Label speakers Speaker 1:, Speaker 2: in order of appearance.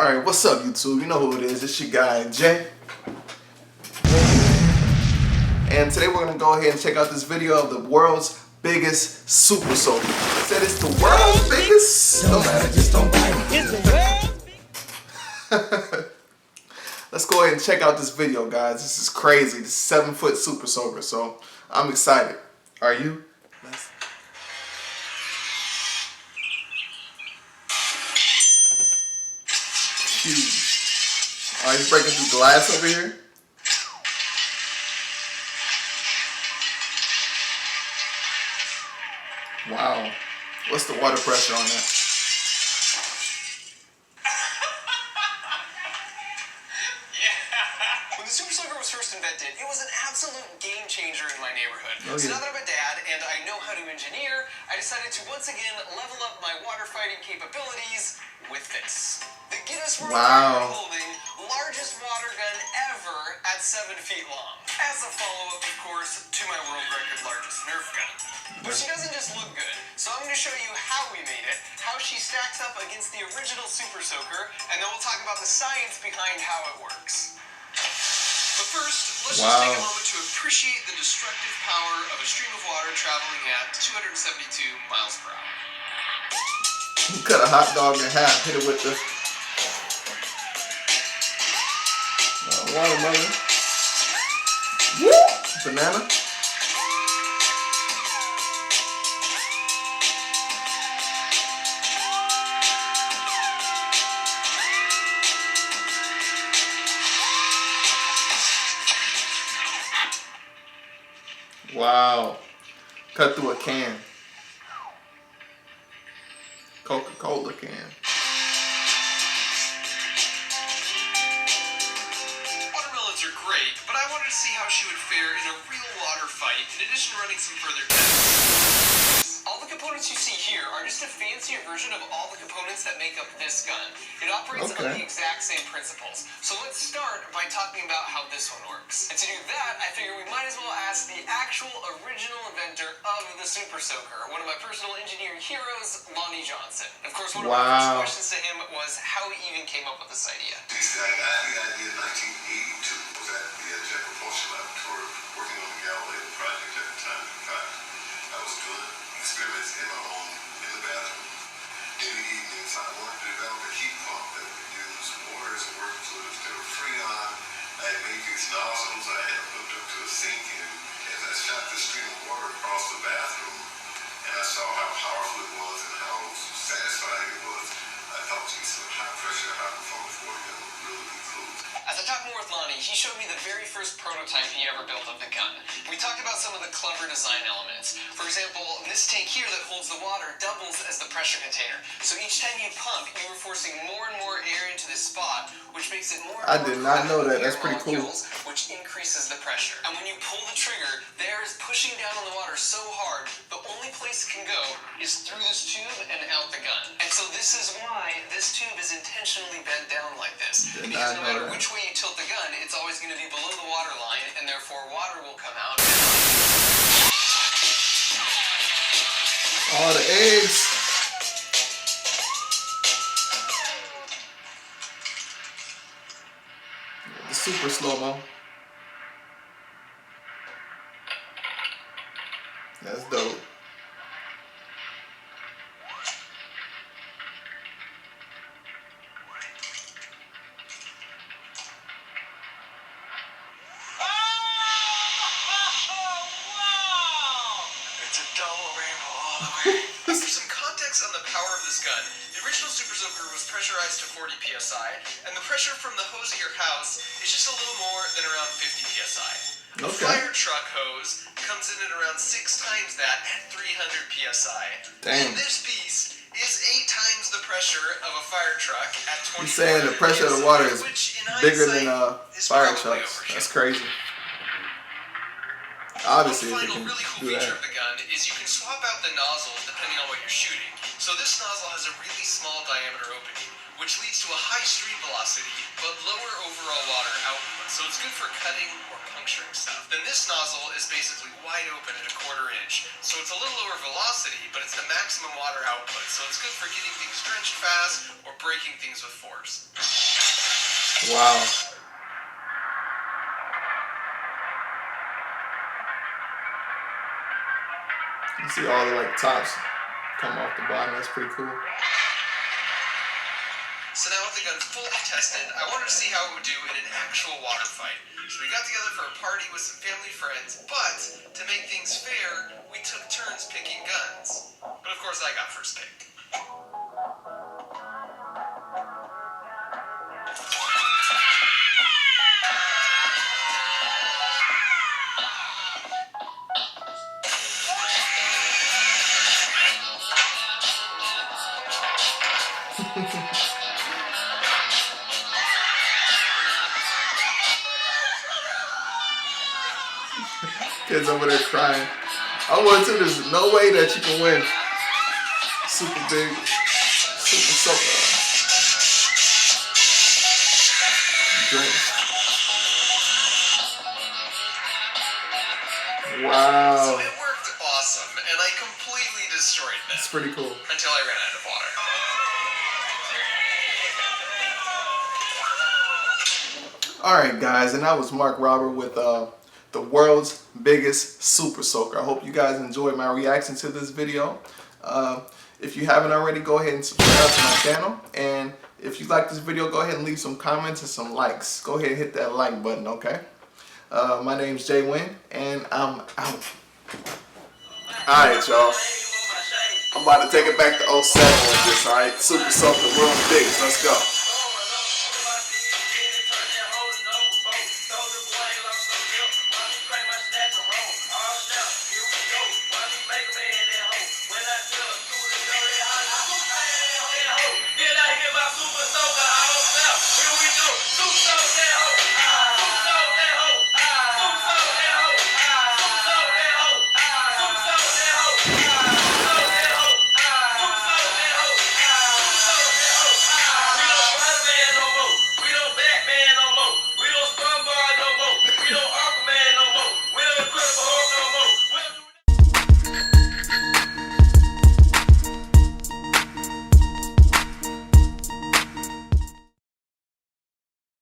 Speaker 1: Alright, what's up YouTube? You know who it is. It's your guy Jay. And today we're going to go ahead and check out this video of the world's biggest super soaker. I said it's the world's biggest? No matter, just don't bite it. Let's go ahead and check out this video, guys. This is crazy. This is 7-foot super soaker, so I'm excited. Are you? Huge. Alright, he's breaking through glass over here. Wow. What's the water pressure on that?
Speaker 2: Yeah. When the super soaker was first invented, it was an absolute game changer in my neighborhood. Oh, yeah. So now that I'm a dad and I know how to engineer, I decided to once again level up my water fighting capabilities with this. The Guinness World Record holding largest water gun ever at 7 feet long. As a follow-up, of course, to my world record largest Nerf gun. But she doesn't just look good, so I'm going to show you how we made it, how she stacks up against the original super soaker, and then we'll talk about the science behind how it works. But first, let's just take a moment to appreciate the destructive power of a stream of water traveling at 272 miles per hour.
Speaker 1: You cut a hot dog in half, hit it with the watermelon. Banana. Wow. Cut through a can. Coca-Cola can.
Speaker 2: Watermelons are great, but I wanted to see how she would fare in a real water fight, in addition to running some further tests. All the components you see here are just a fancier version of all the components that make up this gun. It operates on the exact same principles. So let's start by talking about how this one works. And to do that, I figure we might as well ask the actual original inventor of the super soaker, one of my personal engineering heroes, Lonnie Johnson. Of course, one of my first questions to him was how he even came up with this idea.
Speaker 3: He said, I got the idea in 1982. Was at the Jet Propulsion Laboratory working on the Galileo project at the time. In fact, I was doing experiments in my home in the bathroom. In the evenings, I wanted to develop a heat pump that would use water as a working fluid instead of freon. I had made these nozzles I had hooked up to a sink, and as I shot this stream of water across the bathroom, and I saw how powerful it was and how satisfying it was, I thought, geez, some high pressure, high performance water gun would really be cool.
Speaker 2: As I talked more with Lonnie, he showed me the very first prototype he ever built of the gun. We talked about some of the clever design elements. For example, this tank here that holds the water doubles as the pressure container. So each time you pump, you were forcing more and more air into this spot, which makes it more and more
Speaker 1: I did not know that. That's pretty cool.
Speaker 2: Which increases the pressure. And when you pull the trigger, the air is pushing down on the water so hard, the only place it can go is through this tube and out the gun. And so this is why this tube is intentionally bent down like this. Because no matter which way you tilt the gun, it's always going to be below the water line, and therefore water will come out.
Speaker 1: All the eggs. The super slow-mo. That's dope.
Speaker 2: For some context on the power of this gun, the original super soaker was pressurized to 40 psi, and the pressure from the hose of your house is just a little more than around 50 psi. A fire truck hose comes in at around 6 times that at 300 psi. And this beast is 8 times the pressure of a fire truck at 20.
Speaker 1: He's saying the pressure of the water is bigger than fire trucks. That's crazy. Obviously,
Speaker 2: one final really cool feature of the gun is you can swap out the nozzle depending on what you're shooting. So this nozzle has a really small diameter opening, which leads to a high stream velocity, but lower overall water output. So it's good for cutting or puncturing stuff. Then this nozzle is basically wide open at 1/4 inch. So it's a little lower velocity, but it's the maximum water output. So it's good for getting things drenched fast or breaking things with force.
Speaker 1: Wow. You see all the like tops come off the bottom. That's pretty cool.
Speaker 2: So now with the gun fully tested, I wanted to see how it would do in an actual water fight. So we got together for a party with some family friends, but to make things fair, we took turns picking guns. But of course I got first pick.
Speaker 1: Kids over there crying. I want to. There's no way that you can win. Super big, super soaker. Drinks. Wow.
Speaker 2: So it worked awesome, and I completely destroyed them.
Speaker 1: It's pretty cool.
Speaker 2: Until I ran out of water.
Speaker 1: Alright guys, and that was Mark Robert with the world's biggest super soaker. I hope you guys enjoyed my reaction to this video. If you haven't already, go ahead and subscribe to my channel. And if you like this video, go ahead and leave some comments and some likes. Go ahead and hit that like button, okay? My name's J.Wynn, and I'm out. Alright, y'all. I'm about to take it back to 07 with this, alright? Super soaker, world's biggest. Let's go.